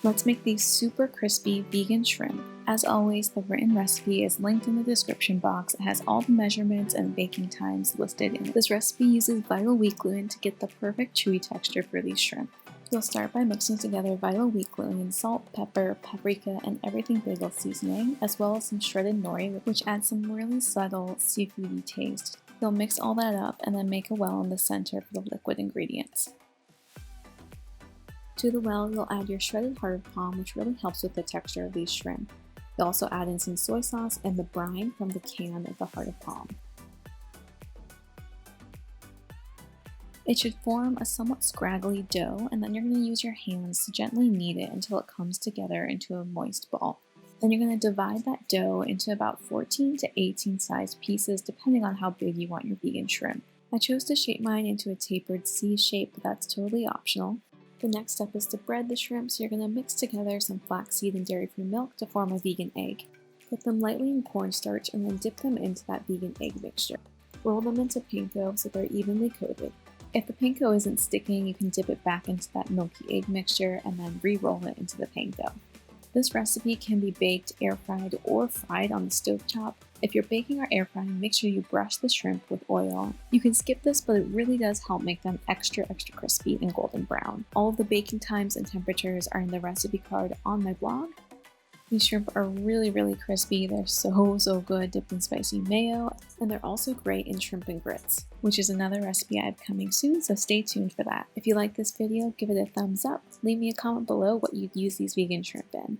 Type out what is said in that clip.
Let's make these super crispy vegan shrimp. As always, the written recipe is linked in the description box. It has all the measurements and baking times listed in it. This recipe uses vital wheat gluten to get the perfect chewy texture for these shrimp. You'll start by mixing together vital wheat gluten, salt, pepper, paprika, and everything bagel seasoning, as well as some shredded nori, which adds some really subtle seafoody taste. You'll mix all that up and then make a well in the center for the liquid ingredients. To the well, you'll add your shredded heart of palm, which really helps with the texture of these shrimp. You'll also add in some soy sauce and the brine from the can of the heart of palm. It should form a somewhat scraggly dough, and then you're going to use your hands to gently knead it until it comes together into a moist ball. Then you're going to divide that dough into about 14 to 18 sized pieces, depending on how big you want your vegan shrimp. I chose to shape mine into a tapered C shape, but that's totally optional. The next step is to bread the shrimp, so you're going to mix together some flaxseed and dairy-free milk to form a vegan egg. Put them lightly in cornstarch and then dip them into that vegan egg mixture. Roll them into panko so they're evenly coated. If the panko isn't sticking, you can dip it back into that milky egg mixture and then re-roll it into the panko. This recipe can be baked, air-fried, or fried on the stovetop. If you're baking or air-frying, make sure you brush the shrimp with oil. You can skip this, but it really does help make them extra crispy and golden brown. All of the baking times and temperatures are in the recipe card on my blog. These shrimp are really crispy. They're so good dipped in spicy mayo, and they're also great in shrimp and grits, which is another recipe I have coming soon, so stay tuned for that. If you like this video, give it a thumbs up. Leave me a comment below what you'd use these vegan shrimp in.